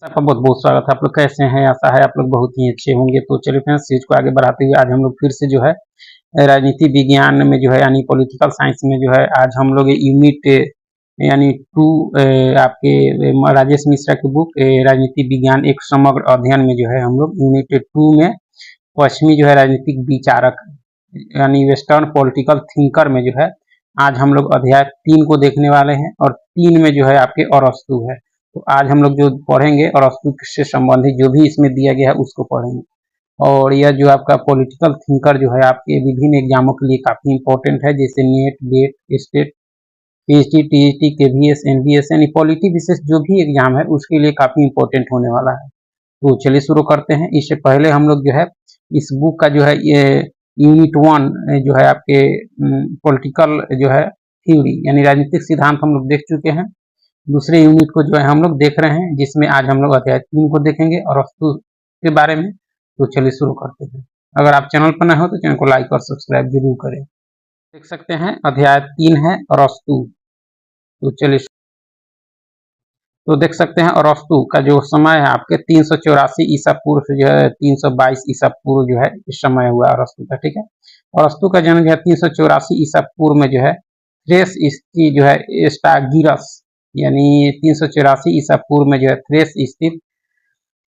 आपका बहुत बहुत स्वागत है। आप लोग कैसे हैं? आशा है आप लोग बहुत ही अच्छे होंगे। तो चलिए फ्रेंड्स, चीज को आगे बढ़ाते हुए आज हम लोग फिर से जो है राजनीति विज्ञान में जो है यानी पॉलिटिकल साइंस में जो है आज हम लोग यूनिट यानी 2 आपके राजेश मिश्रा की बुक राजनीति विज्ञान एक समग्र अध्ययन में जो है हम लोग यूनिट 2 में पश्चिमी जो है राजनीतिक विचारक यानी वेस्टर्न पॉलिटिकल थिंकर में जो है आज हम लोग अध्याय 3 को देखने वाले हैं और 3 में जो है आपके अरस्तु है। तो आज हम लोग जो पढ़ेंगे अरस्तु से संबंधित जो भी इसमें दिया गया है उसको पढ़ेंगे। और यह जो आपका पॉलिटिकल थिंकर जो है आपके विभिन्न एग्जामों के लिए काफी इंपॉर्टेंट है, जैसे NET, GATE, state, PhD, TET, KVS, NBS यानी पॉलिटी विशेष जो भी एग्जाम है उसके लिए काफी इंपॉर्टेंट होने वाला है। तो चलिए शुरू करते हैं। इससे पहले हम लोग जो है इस बुक का जो है ये यूनिट 1 जो है आपके पॉलिटिकल जो है थ्योरी यानी राजनीतिक सिद्धांत हम लोग देख चुके हैं। दूसरे यूनिट को जो है हम लोग देख रहे हैं, जिसमें आज हम लोग अध्याय 3 को देखेंगे और अरस्तु के बारे में। तो चलिए शुरू करते हैं। अगर आप चैनल पर नए हो तो चैनल को लाइक और सब्सक्राइब जरूर करें। देख सकते हैं अध्याय 3 है अरस्तु। तो चलिए तो देख सकते हैं अरस्तु का जो समय है आपके 384 ईसा पूर्व से जो है 322 ईसा पूर्व जो है इस समय हुआ अरस्तु का। ठीक है, अरस्तु का जन्म जो है 384 ईसा पूर्व में जो है थ्रेस इसकी जो है एस्टागिरस यानी 384 ईसा पूर्व में जो है थ्रेस स्थित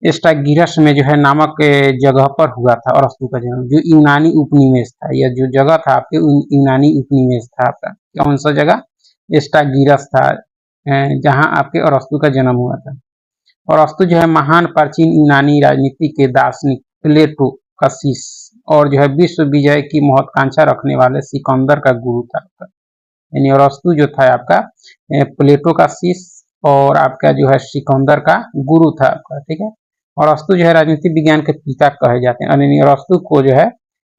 एस्टागिरस में जो है नामक जगह पर हुआ था अरस्तु का जन्म, जो यूनानी उपनिवेश था। यह जो जगह था आपके यूनानी उपनिवेश था आपका, कौन सा जगह? एस्टागिरस था, जहां आपके अरस्तु का जन्म हुआ था। अरस्तु जो है महान प्राचीन यूनानी राजनीति के दार्शनिक प्लेटो का शिष्य और जो है विश्व विजय की महत्वाकांक्षा रखने वाले सिकंदर का गुरु था। यानी अरस्तु जो था आपका प्लेटो का शिष्य और आपका जो है सिकंदर का गुरु था आपका। ठीक है, अरस्तु जो है राजनीति विज्ञान के पिता कहे जाते हैं। यानी अरस्तु को जो है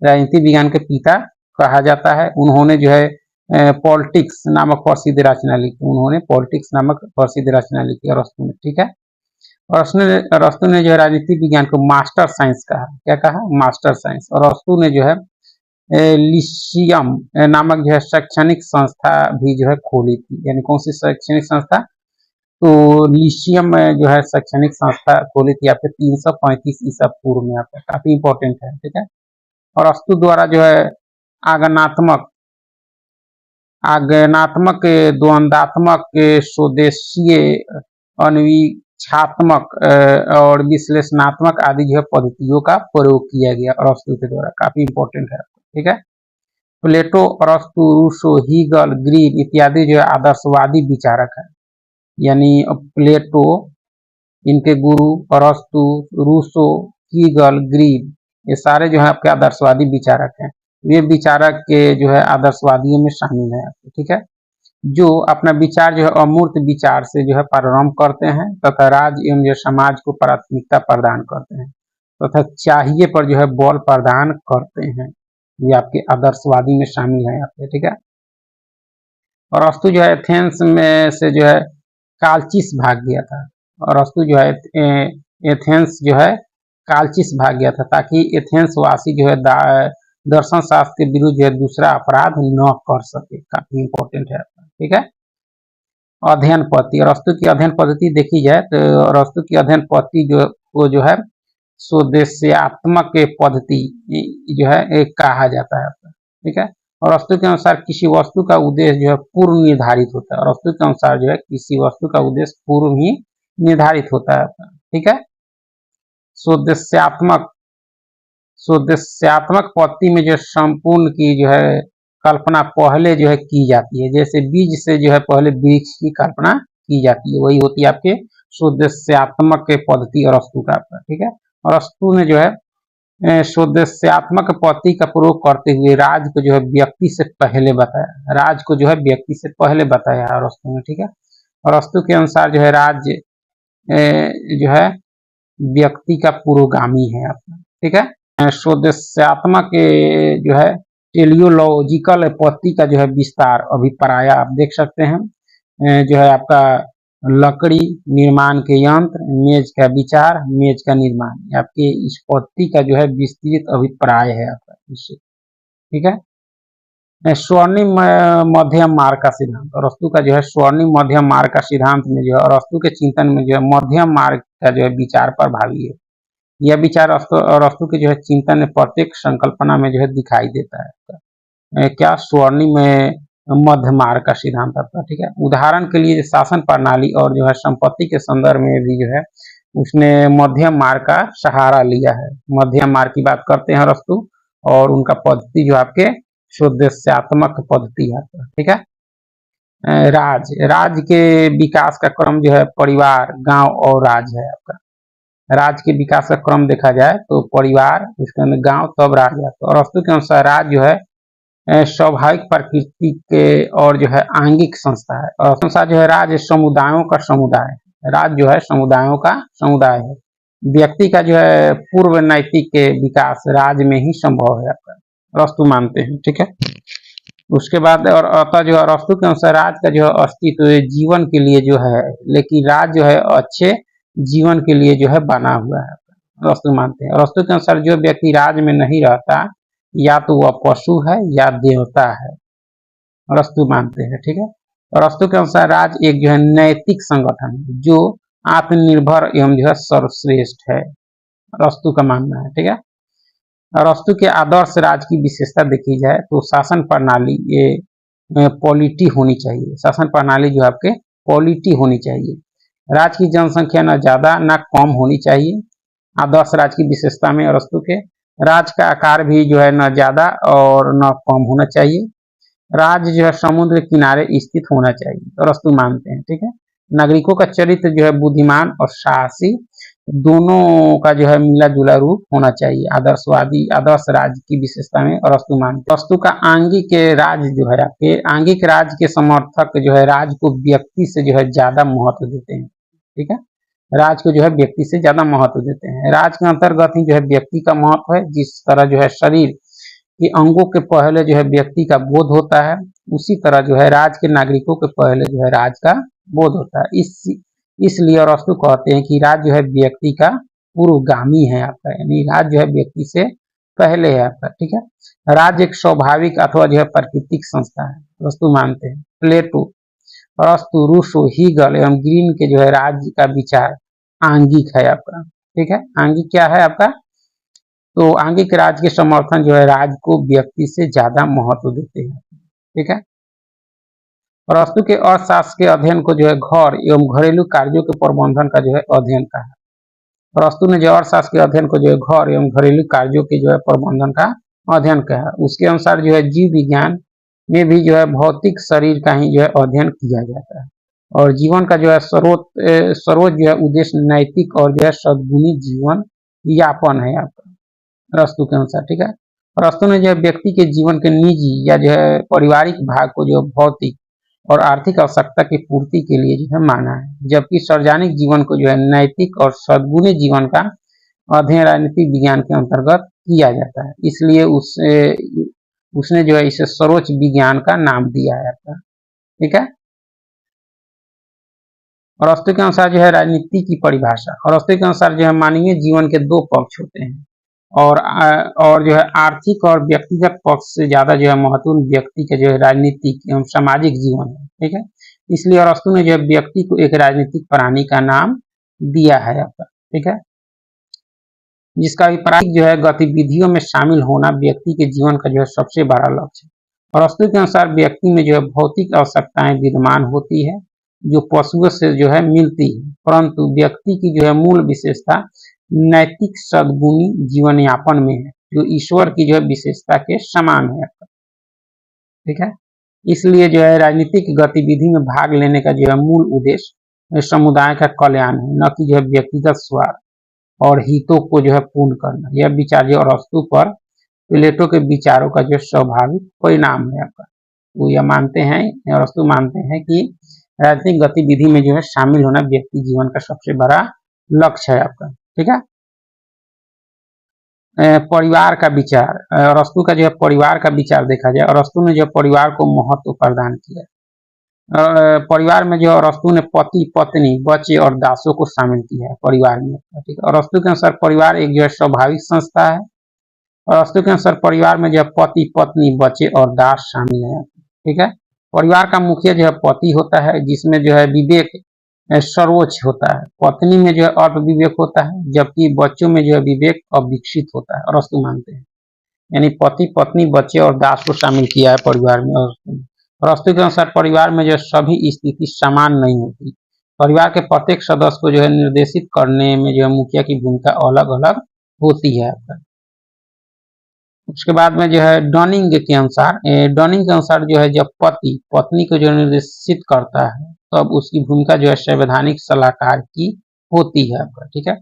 राजनीति विज्ञान के पिता कहा जाता है। उन्होंने जो है पॉलिटिक्स नामक प्रसिद्ध रचना लिखी। उन्होंने पॉलिटिक्स नामक प्रसिद्ध रचना लिखी अरस्तु ने। ठीक है, अरस्तु ने जो है राजनीति विज्ञान को मास्टर साइंस कहा। क्या कहा? Master science. और अरस्तु ने जो है लिशियम नामक जो है शैक्षणिक संस्था भी जो है खोली थी। यानी कौन सी शैक्षणिक संस्था? तो लिशियम में जो है शैक्षणिक संस्था खोली थी आपके 335 ईसा पूर्व में। आपका काफी इंपॉर्टेंट है। ठीक है, और अरस्तु द्वारा जो है आगमनात्मक द्वंद्वात्मक स्वदेशीय अन्वीक्षात्मक और विश्लेषणात्मक आदि जो है पद्धतियों का प्रयोग किया गया अरस्तु के द्वारा। काफी इंपॉर्टेंट है। ठीक है, प्लेटो, अरस्तु, रूसो, हीगल, ग्रीन इत्यादि जो है आदर्शवादी विचारक है। यानी प्लेटो, इनके गुरु अरस्तु, रूसो, हीगल, ग्रीन ये सारे जो है आपके आदर्शवादी विचारक हैं। ये विचारक के जो है आदर्शवादियों में शामिल है। ठीक है, जो अपना विचार जो है अमूर्त विचार से जो है प्रारंभ करते हैं तथा राज्य एवं जो समाज को प्राथमिकता प्रदान करते हैं तथा चाहिए पर जो है बल प्रदान करते हैं। ये आपके आदर्शवादी में शामिल है आपके। ठीक है, और अरस्तु जो है एथेंस में से जो है कालचिस भाग गया था। और अरस्तु जो है एथेंस जो है कालचिस भाग गया था ताकि एथेंस वासी जो है दर्शन शास्त्र के विरुद्ध जो है दूसरा अपराध न कर सके। काफी इंपॉर्टेंट है। ठीक है, अध्ययन पद्धति। अरस्तु की अध्ययन पद्धति देखी जाए तो अरस्तु की अध्ययन पद्धति जो है स्वदेशात्मक पद्धति जो है कहा जाता है। ठीक है, और अरस्तु के अनुसार किसी वस्तु का उद्देश्य जो है पूर्व निर्धारित होता है। और अरस्तु के अनुसार जो है किसी वस्तु का उद्देश्य पूर्व ही निर्धारित होता है। ठीक है, स्वदेशात्मक पद्धति में जो संपूर्ण की जो है कल्पना पहले जो है की जाती है। जैसे बीज से जो है पहले वृक्ष की कल्पना की जाती है, वही होती है आपके स्वदेशात्मक पद्धति अरस्तु का। ठीक है, और अरस्तु ने जो है स्वदेशात्मक पद्धति का प्रयोग करते हुए राज को जो है व्यक्ति से पहले बताया। राज को जो है व्यक्ति से पहले बताया अरस्तु ने। ठीक है, और अरस्तु के अनुसार जो है राज्य जो है व्यक्ति का पुरोगामी है आपका। ठीक है, स्वदेशात्मक जो है टेलियोलॉजिकल पद्धति का जो है विस्तार अभिप्राय आप देख सकते हैं। जो है आपका लकड़ी निर्माण के यंत्र, मेज का विचार, मेज का निर्माण, आपके इस पद्धति का जो है विस्तृत अभिप्राय है आपका इससे। ठीक है, स्वर्णिम मध्यम मार्ग का सिद्धांत। अरस्तु का जो है स्वर्णिम मध्यम मार्ग का सिद्धांत में जो है अरस्तु के चिंतन में जो है मध्यम मार्ग का जो है विचार पर भावी है। यह विचार अरस्तु के जो है चिंतन में प्रत्येक संकल्पना में जो है दिखाई देता है। क्या स्वर्णिम मध्य मार्ग का सिद्धांत आता है, ठीक है। उदाहरण के लिए शासन प्रणाली और जो है संपत्ति के संदर्भ में भी जो है उसने मध्यम मार्ग का सहारा लिया है। मध्यम मार्ग की बात करते हैं अरस्तु, और उनका पद्धति जो आपके सुदेशात्मक पद्धति है, ठीक है। राज के विकास का क्रम जो है परिवार, गांव और राज है आपका। राज के विकास का क्रम देखा जाए तो परिवार, उसके अंदर गांव, तब राज है। तो अरस्तु के अनुसार राज जो है स्वाभाविक प्रकृति के और जो है आंगिक संस्था है। और संसार जो है राज समुदायों का समुदाय है। राज जो है समुदायों का समुदाय है। व्यक्ति का जो है पूर्व नैतिक के विकास राज में ही संभव है आपका, अरस्तु मानते हैं, ठीक है। उसके बाद और अतः जो अरस्तु के अनुसार राज का जो अस्तित्व जीवन के लिए जो है, लेकिन राज जो है अच्छे जीवन के लिए जो है बना हुआ है, अरस्तु मानते हैं। अरस्तु के अनुसार जो व्यक्ति राज में नहीं रहता या तो वह पशु है या देवता है, अरस्तु मानते हैं, ठीक है। अरस्तु के अनुसार राज एक जो है नैतिक संगठन है जो आत्मनिर्भर एवं जो है सर्वश्रेष्ठ है, अरस्तु का मानना है, ठीक है। अरस्तु के आदर्श राज की विशेषता देखी जाए तो शासन प्रणाली ये पॉलिटी होनी चाहिए। शासन प्रणाली जो आपके पॉलिटी होनी चाहिए। राज की जनसंख्या न ज्यादा न कम होनी चाहिए। आदर्श राज की विशेषता में अरस्तु के राज का आकार भी जो है न ज्यादा और न कम होना चाहिए। राज जो है समुद्र किनारे स्थित होना चाहिए, अरस्तु मानते हैं, ठीक है। नागरिकों का चरित्र जो है बुद्धिमान और साहसी दोनों का जो है मिला जुला रूप होना चाहिए। आदर्शवादी आदर्श राज की विशेषता में अरस्तु मानते हैं। अरस्तु का आंगिक राज जो है आपके आंगिक राज के समर्थक जो है राज को व्यक्ति से जो है ज्यादा महत्व देते हैं, ठीक है। राज को जो है व्यक्ति से ज्यादा महत्व देते हैं। राज के अंतर्गत ही जो है व्यक्ति का महत्व है। जिस तरह जो है शरीर के अंगों के पहले जो है व्यक्ति का बोध होता है, उसी तरह जो है राज के नागरिकों के पहले जो है राज का बोध होता है। इसलिए अरस्तु कहते हैं कि राज जो है व्यक्ति का पूर्वगामी है आपका, यानी राज जो है व्यक्ति से पहले है आपका, ठीक है। राज एक स्वाभाविक अथवा जो है प्राकृतिक संस्था है, अरस्तु मानते हैं। प्लेटो, अरस्तु, रूसो, हीगल एवं ग्रीन के जो है राज का विचार आंगिक है आपका, ठीक है। आंगिक क्या है आपका? तो आंगिक राज के समर्थन जो है राज को व्यक्ति से ज्यादा महत्व देते हैं, ठीक है। अरस्तु के अर्थशास्त्र के अध्ययन को जो है घर एवं घरेलू कार्यों के प्रबंधन का जो है अध्ययन कहा। अरस्तु ने जो अर्थशास्त्र के अध्ययन को जो है घर एवं घरेलू कार्यों के जो है प्रबंधन का अध्ययन कहा। उसके अनुसार जो है जीव विज्ञान में भी जो है भौतिक शरीर का ही जो है अध्ययन किया जाता है, और जीवन का जो है सर्वोच्च जो है उद्देश्य नैतिक और जो है सद्गुणी जीवन यापन है आपका, अरस्तु के अनुसार, ठीक है। अरस्तु ने जो है व्यक्ति के जीवन के निजी या जो है पारिवारिक भाग को जो भौतिक और आर्थिक आवश्यकता की पूर्ति के लिए जो है माना है, जबकि सार्वजनिक जीवन को जो है नैतिक और सद्गुणी जीवन का अध्ययन राजनीतिक विज्ञान के अंतर्गत किया जाता है। इसलिए उसने जो है इसे सर्वोच्च विज्ञान का नाम दिया है आपका, ठीक है। अरस्तु के अनुसार जो है राजनीति की परिभाषा, अरस्तु के अनुसार जो है मानवीय जीवन के दो पक्ष होते हैं, और जो है आर्थिक और व्यक्तिगत पक्ष से ज्यादा जो है महत्वपूर्ण व्यक्ति के जो है राजनीतिक एवं सामाजिक जीवन है, ठीक है। इसलिए अरस्तु ने जो है व्यक्ति को एक राजनीतिक प्राणी का नाम दिया है आपका, ठीक है, जिसका भी प्राणिक जो है गतिविधियों में शामिल होना व्यक्ति के जीवन का जो है सबसे बड़ा लक्ष्य है। अरस्तु के अनुसार व्यक्ति में जो है भौतिक आवश्यकताएं विद्यमान होती है जो पशुओं से जो है मिलती है, परंतु व्यक्ति की जो है मूल विशेषता नैतिक सद्गुणी जीवन यापन में है, जो ईश्वर की जो है विशेषता के समान है, ठीक है। इसलिए जो है राजनीतिक गतिविधि में भाग लेने का जो है मूल उद्देश्य समुदाय का कल्याण है, न कि जो है व्यक्तिगत स्वार्थ और हितों को जो है पूर्ण करना। यह विचार जो अरस्तु पर प्लेटो के विचारों का जो स्वाभाविक परिणाम है आपका। वो यह मानते हैं, अरस्तु मानते हैं कि राजनीतिक गतिविधि में जो है शामिल होना व्यक्ति जीवन का सबसे बड़ा लक्ष्य है आपका, ठीक है। परिवार का विचार, अरस्तु का जो है परिवार का विचार देखा जाए, अरस्तु ने जो परिवार को महत्व प्रदान किया। परिवार में जो अरस्तु ने पति, पत्नी, बच्चे और दासों को शामिल किया है परिवार में, ठीक है। अरस्तु के अनुसार परिवार एक जो है स्वाभाविक संस्था है। अरस्तु के अनुसार परिवार में जो है पति, पत्नी, बच्चे और दास शामिल है, ठीक है। परिवार का मुखिया जो है पति होता है, जिसमें जो है विवेक सर्वोच्च होता है। पत्नी में जो है अल्प विवेक होता है, जबकि बच्चों में जो है विवेक अविकसित होता है, अरस्तु मानते हैं। यानी पति, पत्नी, बच्चे और दास को शामिल किया है परिवार में अरस्तु ने। अरस्तु के अनुसार परिवार में जो सभी स्थिति समान नहीं होती। परिवार के प्रत्येक सदस्य को जो है निर्देशित करने में जो है मुखिया की भूमिका अलग-अलग होती है। उसके बाद में जो है डनिंग के अनुसार जो है जब पति पत्नी को जो निर्देशित करता है तब उसकी भूमिका जो है संवैधानिक सलाहकार की होती है आपका, ठीक है।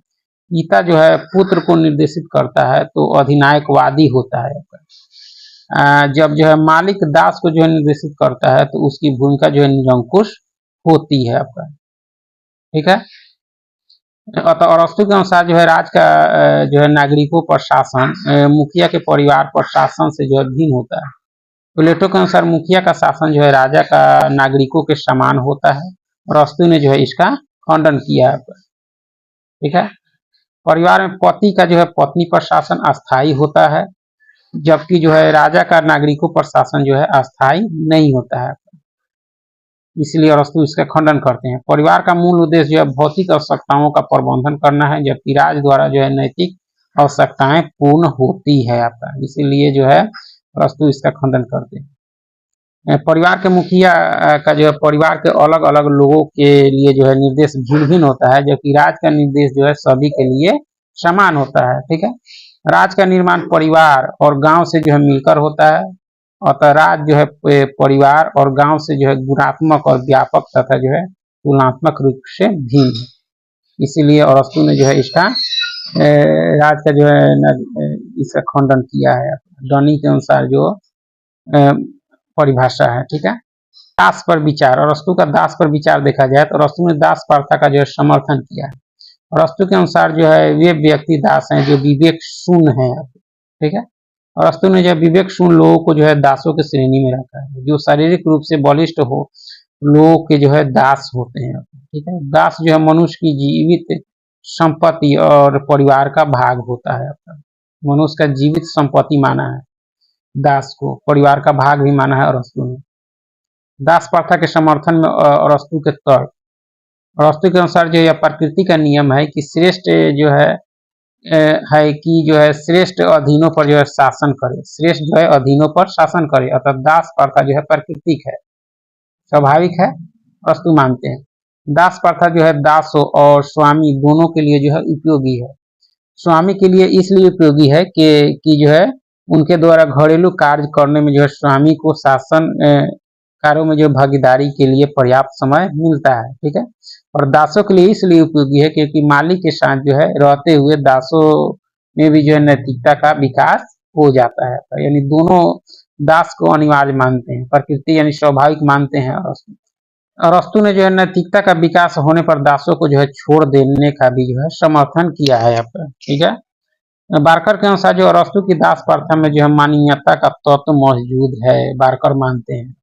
पिता जो है पुत्र को निर्देशित करता है तो अधिनायकवादी होता है आपका। जब जो है मालिक दास को जो है निर्देशित करता है तो उसकी भूमिका जो है निरंकुश होती है आपका, ठीक है। अतः अरस्तु के अनुसार जो है राज का जो है नागरिकों पर शासन मुखिया के परिवार पर शासन से जो है भिन्न होता है। प्लेटो के अनुसार मुखिया का शासन जो है राजा का नागरिकों के समान होता है। अरस्तु ने जो है इसका खंडन किया है, ठीक है। परिवार में पति का जो है पत्नी पर शासन अस्थायी होता है, जबकि जो है राजा का नागरिकों पर शासन जो है अस्थायी नहीं होता है, इसलिए अरस्तु इसका खंडन करते हैं। परिवार का मूल उद्देश्य जो है भौतिक आवश्यकताओं का प्रबंधन करना है, जबकि राज द्वारा जो है नैतिक आवश्यकताएं पूर्ण होती है आपका, इसीलिए जो है अरस्तु इसका खंडन करते हैं। परिवार के मुखिया का जो है परिवार के अलग अलग लोगों के लिए जो है निर्देश भिन्न भिन्न होता है, जबकि राज का निर्देश जो है सभी के लिए समान होता है, ठीक है। राज का निर्माण परिवार और गांव से जो है मिलकर होता है, अतः राज जो है परिवार और गांव से जो है गुणात्मक और व्यापक तथा जो है तुलनात्मक रूप से भिन्न है। इसीलिए अरस्तु ने जो है इसका राज का जो है इसका खंडन किया है। डनी के अनुसार जो परिभाषा है, ठीक है। दास पर विचार, अरस्तु का दास पर विचार देखा जाए तो अरस्तु ने दास प्रथा का जो है समर्थन किया है। अरस्तु के अनुसार जो है वे व्यक्ति दास हैं जो विवेक शून्य है, ठीक है। अरस्तु ने जो विवेक शून्य लोगों को जो है दासों की श्रेणी में रखा है। जो शारीरिक रूप से बलिष्ठ हो लोगों के जो है दास होते हैं, ठीक है। दास जो है मनुष्य की जीवित संपत्ति और परिवार का भाग होता है। मनुष्य का जीवित संपत्ति माना है दास को, परिवार का भाग भी माना है अरस्तु ने। दास प्रथा के समर्थन में अरस्तु के तर्क, अरस्तु के अनुसार जो यह प्रकृति का नियम है कि श्रेष्ठ जो है श्रेष्ठ अधीनों पर जो है शासन करे, श्रेष्ठ जो है अधीनों पर शासन करे, अर्थात दास प्रथा जो है प्राकृतिक है, स्वाभाविक है, अरस्तु मानते हैं। दास प्रथा जो है दास और स्वामी दोनों के लिए जो है उपयोगी है। स्वामी के लिए इसलिए उपयोगी है कि जो है उनके द्वारा घरेलू कार्य करने में जो है स्वामी को शासन कार्यों में जो भागीदारी के लिए पर्याप्त समय मिलता है, ठीक है। और दासों के लिए इसलिए उपयोगी है क्योंकि मालिक के साथ जो है रहते हुए दासों में भी जो है नैतिकता का विकास हो जाता है। यानी दोनों दास को अनिवार्य मानते हैं, प्रकृति यानी स्वाभाविक मानते हैं अरस्तु ने जो है नैतिकता का विकास होने पर दासों को जो है छोड़ देने का भी जो है समर्थन किया है आपका, ठीक है। बारकर के अनुसार जो अरस्तु की दास प्रथा में जो है मानवीयता का तत्व मौजूद है, बारकर मानते हैं।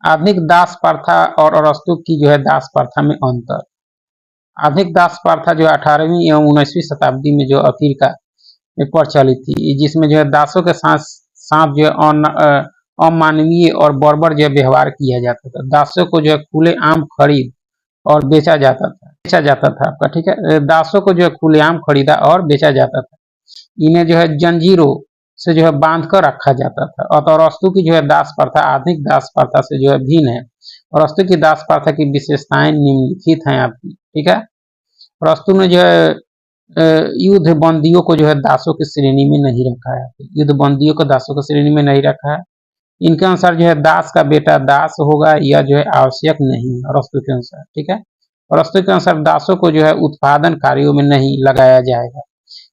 आधुनिक दास प्रथा और अरस्तु की जो है दास प्रथा में अंतर, आधुनिक दास प्रथा जो 18वीं एवं 19वीं शताब्दी में जो अफ्रीका में प्रचलित थी, जिसमें जो है दासों के साथ जो है अमानवीय और बर्बर जो व्यवहार किया जाता था। दासों को जो है खुलेआम खरीद और बेचा जाता था आपका, ठीक है। दासों को जो है खुलेआम खरीदा और बेचा जाता था, इन्हें जो है जंजीरों से जो है बांध कर रखा जाता था। और अरस्तु की जो है दास प्रथा आधुनिक दास प्रथा से जो है भिन्न है। अरस्तु की दास प्रथा की विशेषताएं निम्नलिखित हैं आपकी, ठीक है। अरस्तु ने जो है युद्ध बंदियों को जो है दासों की श्रेणी में नहीं रखा है, युद्ध बंदियों को दासों की श्रेणी में नहीं रखा है। इनके अनुसार जो है दास का बेटा दास होगा यह जो है आवश्यक नहीं, अरस्तु के अनुसार, ठीक है। अरस्तु के अनुसार दासों को जो है उत्पादन कार्यों में नहीं लगाया जाएगा,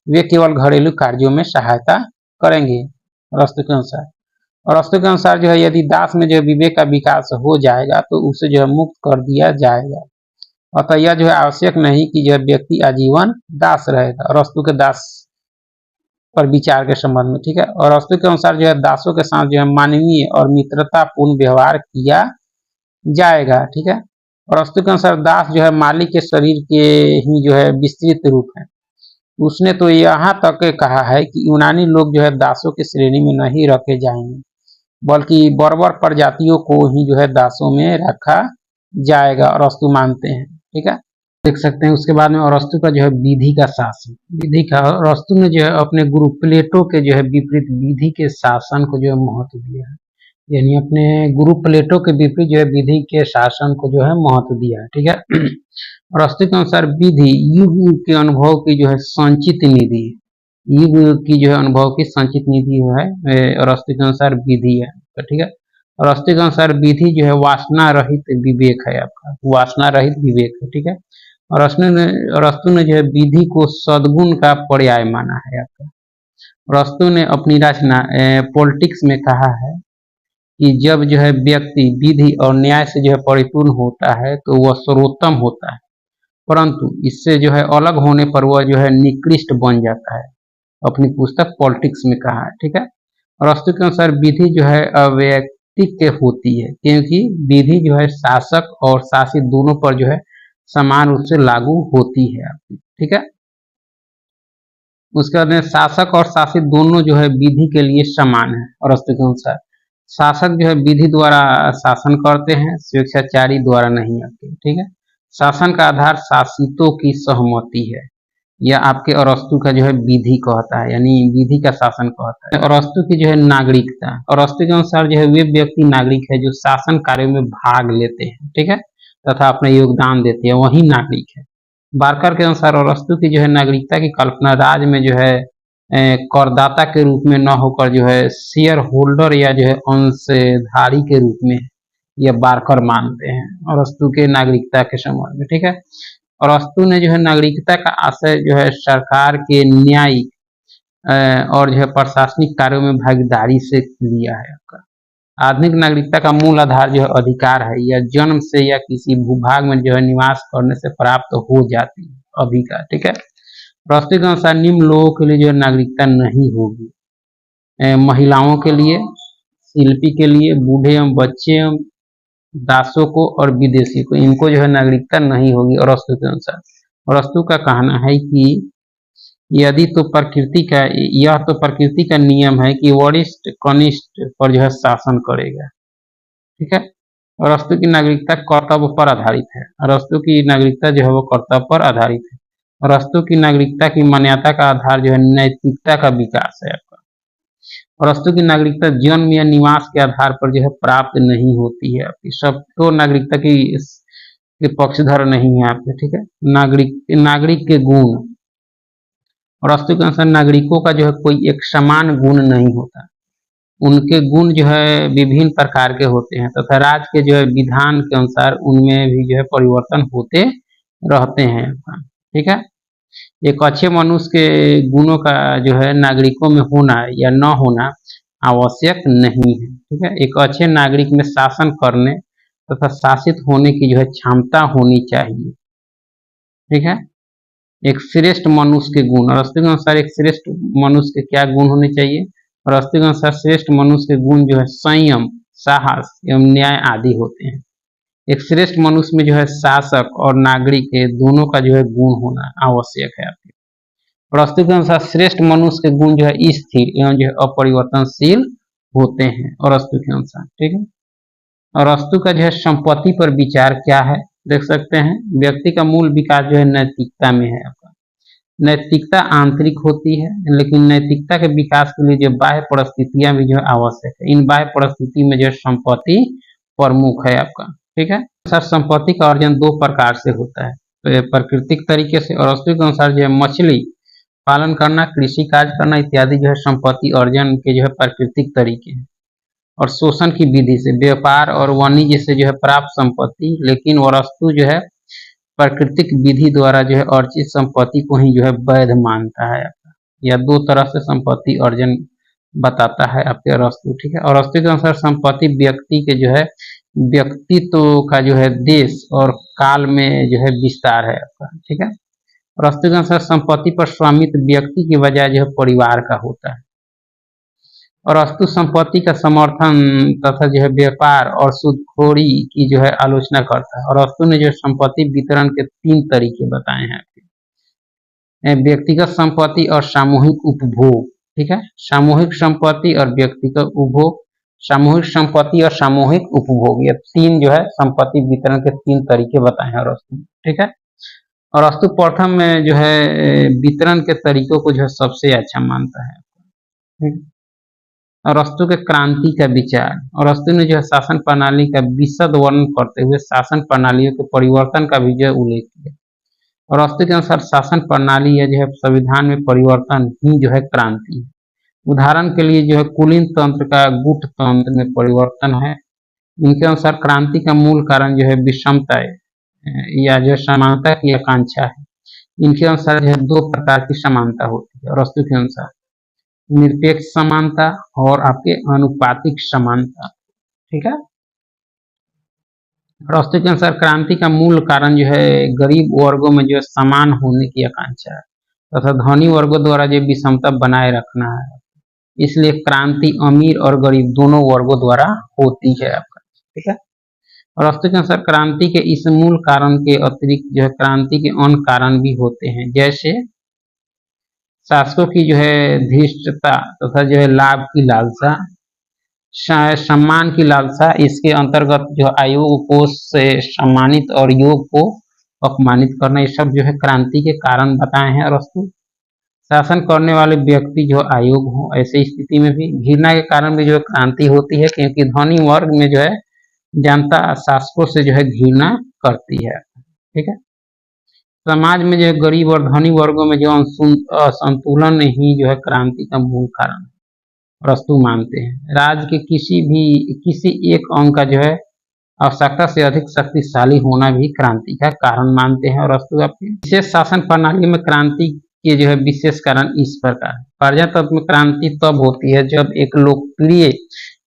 वे केवल घरेलू कार्यों में सहायता करेंगे, अरस्तु के अनुसार। अरस्तु के अनुसार जो है यदि दास में जो है विवेक का विकास हो जाएगा तो उसे जो है मुक्त कर दिया जाएगा, अतः यह जो है आवश्यक नहीं कि जो है व्यक्ति आजीवन दास रहेगा, अरस्तु के दास पर विचार के संबंध में, ठीक है। और अरस्तु के अनुसार जो है दासों के साथ जो है मानवीय और मित्रतापूर्ण व्यवहार किया जाएगा, ठीक है। और अरस्तु के अनुसार दास जो है मालिक के शरीर के ही जो है विस्तृत रूप है। उसने तो यहाँ तक कहा है कि यूनानी लोग जो है दासों की श्रेणी में नहीं रखे जाएंगे, बल्कि बर्बर प्रजातियों को ही जो है दासों में रखा जाएगा, अरस्तु मानते हैं। ठीक है, देख सकते हैं। उसके बाद में अरस्तु का जो है विधि का शासन, विधि का अरस्तु ने जो है अपने गुरु प्लेटो के जो है विपरीत विधि के शासन को जो है महत्व दिया है, यानी अपने गुरु प्लेटो के विपरीत जो है विधि के शासन को जो है महत्व दिया है। ठीक है, अरस्तु के अनुसार विधि युग के अनुभव की जो है संचित निधि, युग की जो है अनुभव की संचित निधि है, अरस्तु के अनुसार विधि है। तो ठीक है, अरस्तु के अनुसार विधि जो है वासना रहित विवेक है, आपका वासना रहित विवेक है। ठीक है, और अरस्तु ने जो है विधि को सद्गुण का पर्याय माना है आपका। अरस्तु ने अपनी रचना पॉलिटिक्स में कहा है कि जब जो है व्यक्ति विधि और न्याय से जो है परिपूर्ण होता है तो वह सर्वोत्तम होता है, परंतु इससे जो है अलग होने पर वह जो है निकृष्ट बन जाता है, अपनी पुस्तक पॉलिटिक्स में कहा है। ठीक है, अरस्तु के अनुसार विधि जो है अवैयक्तिक होती है, क्योंकि विधि जो है शासक और शासित दोनों पर जो है समान रूप से लागू होती है आपकी। ठीक है, उसके बाद में शासक और शासित दोनों जो है विधि के लिए समान है। अरस्तु के अनुसार शासक जो है विधि द्वारा शासन करते हैं, स्वेच्छाचारी द्वारा नहीं आते। ठीक है, शासन का आधार शासितों की सहमति है, यह आपके अरस्तु का जो है विधि कहता है, यानी विधि का शासन कहता है। अरस्तु की जो है नागरिकता, अरस्तु के अनुसार जो है वे व्यक्ति नागरिक है जो शासन कार्य में भाग लेते हैं, ठीक है, तथा अपना योगदान देते हैं, वही नागरिक है। बारकर के अनुसार अरस्तु की जो है नागरिकता की कल्पना राज्य में जो है करदाता के रूप में न होकर जो है शेयर होल्डर या जो है अंशधारी के रूप में यह बारकर मानते हैं अरस्तु के नागरिकता के संबंध में। ठीक है, अरस्तु ने जो है नागरिकता का आशय जो है सरकार के न्यायिक और जो है प्रशासनिक कार्यों में भागीदारी से लिया है आपका। आधुनिक नागरिकता का मूल आधार जो है अधिकार है, यह जन्म से या किसी भूभाग में जो है निवास करने से प्राप्त हो जाती है, अधिकार। ठीक है, अरस्तु के अनुसार निम्न लोगों के लिए जो है नागरिकता नहीं होगी, महिलाओं के लिए, शिल्पी के लिए, बूढ़े एवं बच्चे एवं दासों को और विदेशी को, इनको जो है नागरिकता नहीं होगी अरस्तु के अनुसार। अरस्तु का कहना है कि यदि तो प्रकृति का यह तो प्रकृति का नियम है कि वरिष्ठ कनिष्ठ पर जो है शासन करेगा। ठीक है, अरस्तु की नागरिकता कर्तव्य पर आधारित है, अरस्तु की नागरिकता जो है वो कर्तव्य पर आधारित है। अरस्तु की नागरिकता की मान्यता का आधार जो है नैतिकता का विकास है आपका। अरस्तु की नागरिकता जन्म या निवास के आधार पर जो है प्राप्त नहीं होती है आपकी, सब तो नागरिकता की पक्षधर नहीं है आपके। ठीक है, नागरिक के गुण, अरस्तु के अनुसार नागरिकों का जो है कोई एक समान गुण नहीं होता, उनके गुण जो है विभिन्न प्रकार के होते हैं तथा राज्य के जो है विधान के अनुसार उनमें भी जो है परिवर्तन होते रहते हैं। ठीक है, एक अच्छे मनुष्य के गुणों का जो है नागरिकों में होना या न होना आवश्यक नहीं है। ठीक है, एक अच्छे नागरिक में शासन करने तथा शासित होने की जो है क्षमता होनी चाहिए। ठीक है, एक श्रेष्ठ मनुष्य के गुण, अरस्तु के अनुसार एक श्रेष्ठ मनुष्य के क्या गुण होने चाहिए, अरस्तु के अनुसार श्रेष्ठ मनुष्य के गुण जो है संयम, साहस एवं न्याय आदि होते हैं। एक श्रेष्ठ मनुष्य में जो है शासक और नागरिक के दोनों का जो है गुण होना आवश्यक है आपके। अरस्तु के अनुसार श्रेष्ठ मनुष्य के गुण जो है स्थिर एवं जो है अपरिवर्तनशील होते हैं अरस्तु के अनुसार। ठीक है, अरस्तु का जो है संपत्ति पर विचार क्या है, देख सकते हैं। व्यक्ति का मूल विकास जो है नैतिकता में है आपका। नैतिकता आंतरिक होती है, लेकिन नैतिकता के विकास के लिए जो बाह्य परिस्थितियां भी जो है आवश्यक है। इन बाह्य परिस्थिति में जो है संपत्ति प्रमुख है आपका। ठीक है, सर संपत्ति का अर्जन दो प्रकार से होता है, तो प्राकृतिक तरीके से, अरस्तु के अनुसार जो है मछली पालन करना, कृषि कार्य करना इत्यादि जो है संपत्ति अर्जन के जो है प्राकृतिक तरीके हैं। और शोषण की विधि से व्यापार और वाणिज्य से जो है प्राप्त संपत्ति, लेकिन अरस्तु जो है प्राकृतिक विधि द्वारा जो है अर्जित संपत्ति को ही जो है वैध मानता है आपका। यह दो तरह से संपत्ति अर्जन बताता है आपके अरस्तु। ठीक है, अरस्तु के अनुसार संपत्ति व्यक्ति के जो है व्यक्तित्व का जो है देश और काल में जो है विस्तार है आपका। ठीक है, अरस्तु के अनुसार संपत्ति पर स्वामित्व व्यक्ति की बजाय जो है परिवार का होता है। अरस्तु संपत्ति का समर्थन तथा जो है व्यापार और सूदखोरी की जो है आलोचना करता है। अरस्तु ने जो संपत्ति वितरण के 3 तरीके बताए हैं आपके, व्यक्तिगत संपत्ति और सामूहिक उपभोग। ठीक है, सामूहिक संपत्ति और व्यक्तिगत उपभोग। सामूहिक संपत्ति और सामूहिक उपभोग, ये तीन जो है संपत्ति वितरण के तीन तरीके बताए हैं अरस्तु। ठीक है, और अरस्तु प्रथम में जो है वितरण के तरीकों को जो है सबसे अच्छा मानता है। ठीक, और अरस्तु के क्रांति का विचार, और अरस्तु ने जो है शासन प्रणाली का विशद वर्णन करते हुए शासन प्रणालियों के परिवर्तन का भी जो है उल्लेख किया। और अरस्तु के अनुसार शासन प्रणाली या जो है संविधान में परिवर्तन ही जो है क्रांति है। उदाहरण के लिए जो है कुलीन तंत्र का गुट तंत्र में परिवर्तन है। इनके अनुसार क्रांति का मूल कारण जो है विषमता या जो समानता की आकांक्षा है। इनके अनुसार जो है दो प्रकार की समानता होती है अरस्तु के अनुसार, निरपेक्ष समानता और आपके अनुपातिक समानता। ठीक है, अरस्तु के अनुसार क्रांति का मूल कारण जो है गरीब वर्गों में जो है समान होने की आकांक्षा है तथा धनी वर्गों द्वारा जो विषमता बनाए रखना है। इसलिए क्रांति अमीर और गरीब दोनों वर्गों द्वारा होती है आपका। ठीक है, और अरस्तु के अनुसार क्रांति के इस मूल कारण के अतिरिक्त जो है क्रांति के अन्य कारण भी होते हैं, जैसे शासकों की जो है धृष्टता तथा जो है लाभ की लालसा, सम्मान की लालसा। इसके अंतर्गत जो आयोग को से सम्मानित और योग को अपमानित करना, ये सब जो है क्रांति के कारण बताए हैं अरस्तु। शासन करने वाले व्यक्ति जो आयोग हो, ऐसी स्थिति में भी घृणा के कारण भी जो है क्रांति होती है, क्योंकि धनी वर्ग में जो है जनता शासकों से जो है घृणा करती है। ठीक है, समाज में जो है गरीब और धनी वर्गों में जो असंतुलन ही जो है क्रांति का मूल कारण अरस्तु मानते हैं। राज्य के किसी एक अंग का जो है आवश्यकता से अधिक शक्तिशाली होना भी क्रांति का कारण मानते हैं अरस्तु। आपके विशेष शासन प्रणाली में क्रांति के जो है विशेष कारण इस प्रकार है। प्रजातंत्र में क्रांति तब होती है जब एक लोकप्रिय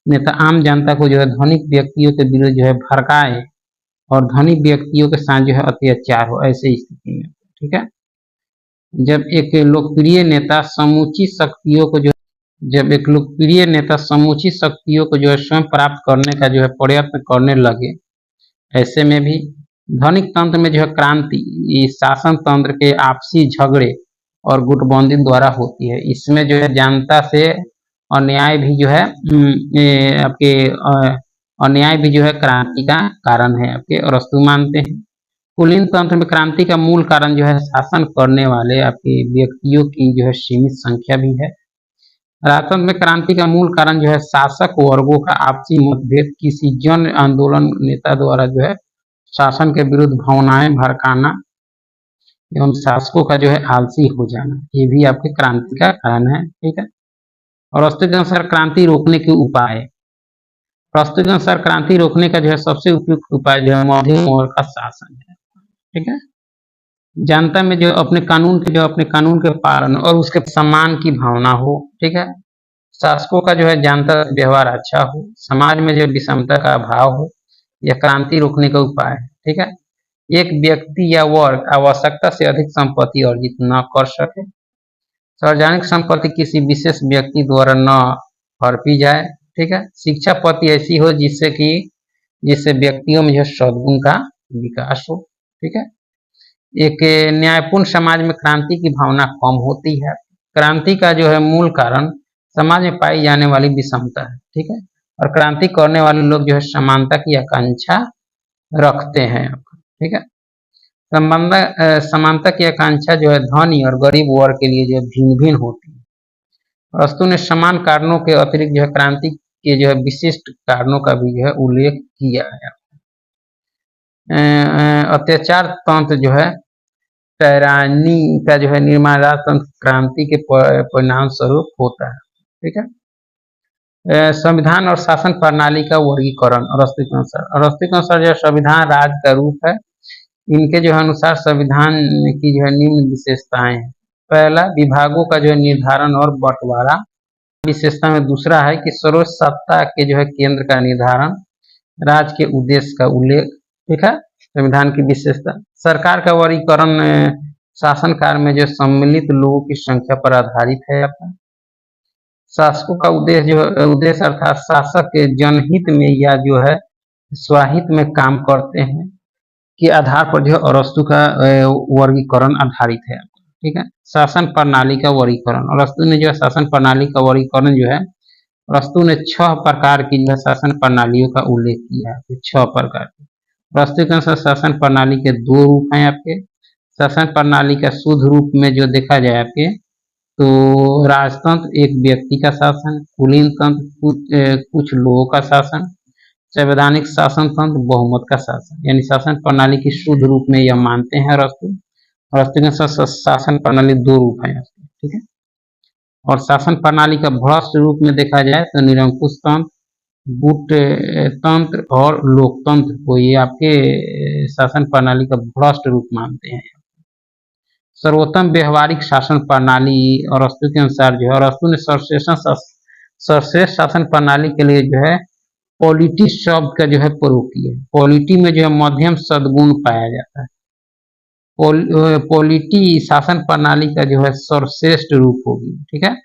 नेता आम जनता को जो है धनिक व्यक्तियों के विरुद्ध जो है भड़काए और धनी व्यक्तियों के साथ जो है अत्याचार हो, ऐसे स्थिति में। ठीक है, जब एक लोकप्रिय नेता समूची शक्तियों को जो है स्वयं प्राप्त करने का जो है प्रयत्न करने लगे, ऐसे में भी धनिक तंत्र में जो है क्रांति शासन तंत्र के आपसी झगड़े और गुटबंदी द्वारा होती है। इसमें जो है जनता से अन्याय भी जो है आपके अन्याय भी जो है क्रांति का कारण है आपके अरस्तु मानते हैं। कुलीन तंत्र में क्रांति का मूल कारण जो है शासन करने वाले आपके व्यक्तियों की जो है सीमित संख्या भी है। राजतंत्र में क्रांति का मूल कारण जो है शासक वर्गों का आपसी मतभेद, किसी जन आंदोलन नेता द्वारा जो है शासन के विरुद्ध भावनाएं भड़काना एवं शासकों का जो है आलसी हो जाना, ये भी आपके क्रांति का कारण है। ठीक है, और अरस्तु के अनुसार क्रांति रोकने के उपाय, अरस्तु के अनुसार क्रांति रोकने का जो है सबसे उपयुक्त उपाय जो है मध्यम वर्ग का शासन है। ठीक है, जनता में जो अपने कानून के पालन और उसके सम्मान की भावना हो। ठीक है, शासकों का जो है जनता व्यवहार अच्छा हो, समाज में जो विषमता का अभाव हो, यह क्रांति रोकने का उपाय है। ठीक है, एक व्यक्ति या वर्ग आवश्यकता से अधिक संपत्ति अर्जित न कर सके, सार्वजनिक संपत्ति किसी विशेष व्यक्ति द्वारा न हड़पी जाए। ठीक है, शिक्षा पद्धति ऐसी हो जिससे व्यक्तियों में जो सद्गुण का विकास हो। ठीक है, एक न्यायपूर्ण समाज में क्रांति की भावना कम होती है। क्रांति का जो है मूल कारण समाज में पाई जाने वाली विषमता है। ठीक है, और क्रांति करने वाले लोग जो है समानता की आकांक्षा रखते हैं। ठीक है, समानता की आकांक्षा जो है धनी और गरीब वर्ग के लिए जो भिन्न भिन्न होती है। अरस्तु ने समान कारणों के अतिरिक्त जो है क्रांति के जो है विशिष्ट कारणों का भी जो है उल्लेख किया है। अत्याचार तंत्र जो है टायरानी का जो है निर्माण राजतंत्र क्रांति के परिणाम स्वरूप होता है। ठीक है, संविधान और शासन प्रणाली का वर्गीकरण अरस्तु के अनुसार जो संविधान राज्य का रूप है। इनके जो अनुसार संविधान की जो है निम्न विशेषताएं हैं। पहला, विभागों का जो है निर्धारण और बंटवारा। विशेषता में दूसरा है कि सर्वोच्च सत्ता के जो है केंद्र का निर्धारण, राज्य के उद्देश्य का उल्लेख। ठीक है, संविधान की विशेषता, सरकार का वर्गीकरण शासन काल में जो सम्मिलित लोगों की संख्या पर आधारित है। आपका शासकों का उद्देश्य अर्थात शासक के जनहित में या जो है स्वहित में काम करते हैं के आधार पर जो है अरस्तु का वर्गीकरण आधारित है। ठीक है, शासन प्रणाली का वर्गीकरण, अरस्तु ने जो है शासन प्रणाली का वर्गीकरण जो है अरस्तु ने 6 प्रकार की जो है शासन प्रणालियों का उल्लेख किया है, 6 प्रकार की। अरस्तु के अनुसार शासन प्रणाली के 2 रूप हैं आपके। शासन प्रणाली का शुद्ध रूप में जो देखा जाए आपके, तो राजतंत्र एक व्यक्ति का शासन, कुलीन तंत्र कुछ लोगों का शासन, संवैधानिक शासन तंत्र बहुमत का शासन, यानी शासन प्रणाली की शुद्ध रूप में यह मानते हैं अरस्तु। अरस्तु के अनुसार शासन प्रणाली 2 रूप है, ठीक है। और शासन प्रणाली का भ्रष्ट रूप में देखा जाए तो निरंकुश तंत्र, गुट तंत्र और लोकतंत्र को ये आपके शासन प्रणाली का भ्रष्ट रूप मानते हैं। सर्वोत्तम व्यवहारिक शासन प्रणाली अरस्तु के अनुसार जो है, अरस्तु ने सर्वश्रेष्ठ शासन प्रणाली के लिए जो है पॉलिटी शब्द का जो है प्रयोग किया है। पॉलिटी में जो है मध्यम सद्गुण पाया जाता है। पॉलिटी शासन प्रणाली का जो है सर्वश्रेष्ठ रूप होगी, ठीक है।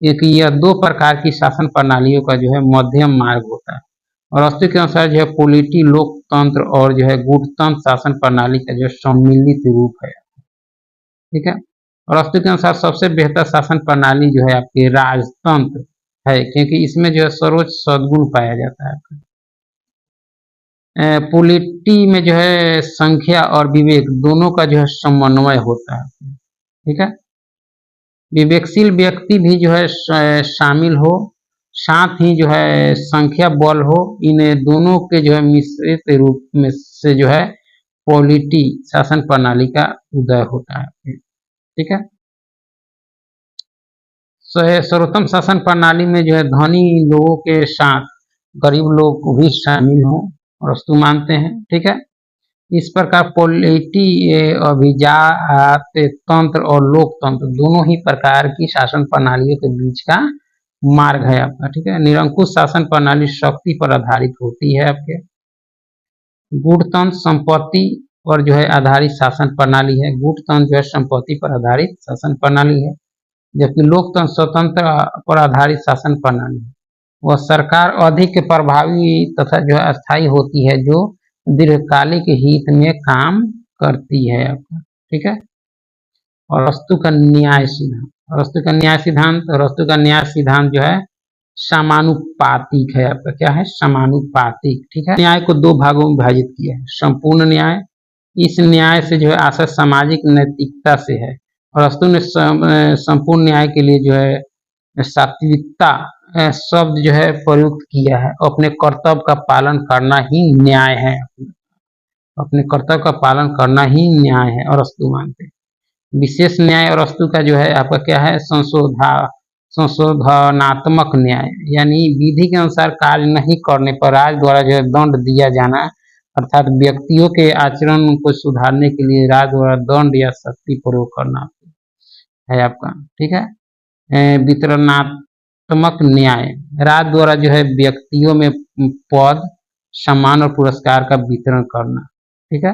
एक यह 2 प्रकार की शासन प्रणालियों का जो है मध्यम मार्ग होता है। और अरस्तु के अनुसार जो है पॉलिटी लोकतंत्र और जो है गुटतंत्र शासन प्रणाली का जो सम्मिलित रूप है, ठीक है। और अरस्तु के अनुसार सबसे बेहतर शासन प्रणाली जो है आपकी राजतंत्र है, क्योंकि इसमें जो है सर्वोच्च सद्गुण पाया जाता है। पॉलिटी में जो है संख्या और विवेक दोनों का जो है समन्वय होता है, ठीक है। विवेकशील व्यक्ति भी जो है शामिल हो, साथ ही जो है संख्या बल हो, इन दोनों के जो है मिश्रित रूप में से जो है पॉलिटी शासन प्रणाली का उदय होता है, ठीक है। सर्वोत्तम शासन प्रणाली में जो है धनी लोगों के साथ गरीब लोग भी शामिल हों, अरस्तु मानते हैं, ठीक है। इस प्रकार पॉलिटी अभिजात तंत्र और लोकतंत्र दोनों ही प्रकार की शासन प्रणालियों के बीच का मार्ग है आपका, ठीक है। निरंकुश शासन प्रणाली शक्ति पर आधारित होती है आपके। गुटतंत्र संपत्ति और जो है आधारित शासन प्रणाली है। गुटतंत्र जो है संपत्ति पर आधारित शासन प्रणाली है, जबकि लोकतंत्र स्वतंत्र पर आधारित शासन प्रणाली है। वह सरकार अधिक प्रभावी तथा जो है अस्थायी होती है, जो दीर्घकालिक हित में काम करती है आपका, ठीक है। और अरस्तु का न्याय सिद्धांत, अरस्तु का न्याय सिद्धांत, अरस्तु का न्याय सिद्धांत जो है समानुपातिक है आपका, क्या है, समानुपातिक, ठीक है। न्याय को 2 भागों में विभाजित किया है। संपूर्ण न्याय, इस न्याय से जो है आशय सामाजिक नैतिकता से है। अरस्तु ने संपूर्ण न्याय के लिए जो है सात्विकता शब्द जो है प्रयुक्त किया है। अपने कर्तव्य का पालन करना ही न्याय है, अपने कर्तव्य का पालन करना ही न्याय है, अरस्तु मानते हैं। विशेष न्याय अरस्तु का जो है आपका क्या है, संशोधनात्मक न्याय, यानी विधि के अनुसार कार्य नहीं करने पर राज द्वारा जो है दंड दिया जाना, अर्थात व्यक्तियों के आचरण को सुधारने के लिए राज द्वारा दंड या शक्ति प्रयोग करना है आपका, ठीक है। वितरणात्मक न्याय, राज द्वारा जो है व्यक्तियों में पद, सम्मान और पुरस्कार का वितरण करना, ठीक है।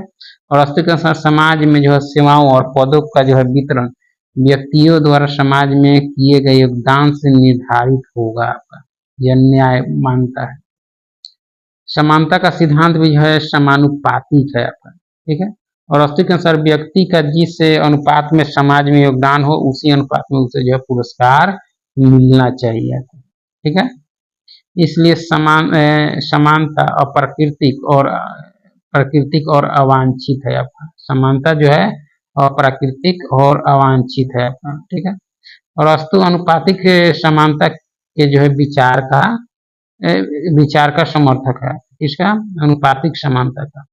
और अरस्तु के अनुसार समाज में जो है सेवाओं और पदों का जो है वितरण व्यक्तियों द्वारा समाज में किए गए योगदान से निर्धारित होगा आपका, यह न्याय मानता है। समानता का सिद्धांत भी जो है समानुपातिक है आपका, ठीक है। और अरस्तु के अनुसार व्यक्ति का जिस अनुपात में समाज में योगदान हो, उसी अनुपात में उसे जो है पुरस्कार मिलना चाहिए, ठीक है। इसलिए समानता प्राकृतिक और अवांछित है आपका। समानता जो है अप्राकृतिक और अवांछित है आपका, ठीक है। और अरस्तु अनुपातिक समानता के जो है विचार का समर्थक है, इसका अनुपातिक समानता का।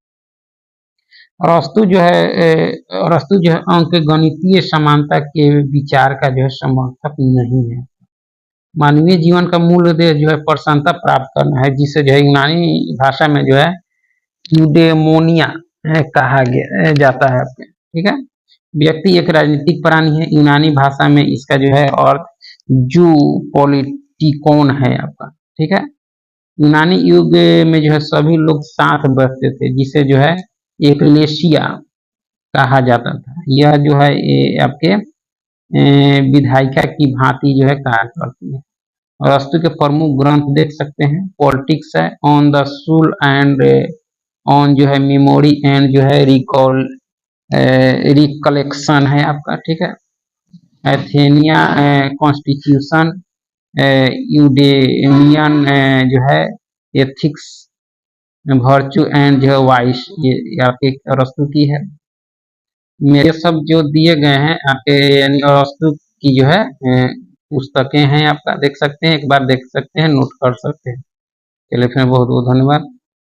और अरस्तु जो है अंक गणितीय समानता के विचार का जो है समर्थक नहीं है। मानवीय जीवन का मूल उद्देश्य जो है प्रसन्नता प्राप्त करना है, जिसे जो है यूनानी भाषा में जो है यूडेमोनिया कहा जाता है, ठीक है। व्यक्ति एक राजनीतिक प्राणी है, यूनानी भाषा में इसका जो है अर्थ जू पॉलिटिकोन है आपका, ठीक है। यूनानी युग में जो है सभी लोग साथ बैठते थे, जिसे जो है एक्लेसिया कहा जाता था। यह जो है आपके विधायिका की भांति जो है कार्य करती है। और अरस्तु के प्रमुख ग्रंथ देख सकते हैं, पॉलिटिक्स है, ऑन द सूल एंड ऑन जो है मेमोरी एंड जो है रिकलेक्शन है आपका, ठीक है। एथेनिया कॉन्स्टिट्यूशन, यूडेमियन जो है एथिक्स, वर्च्यू एंड जो है वाइस, ये आपकी अरस्तु की है। मेरे सब जो दिए गए हैं आपके यानी अरस्तु की जो है पुस्तकें हैं, आपका देख सकते हैं, एक बार देख सकते हैं, नोट कर सकते हैं। चलिए फिर बहुत बहुत धन्यवाद।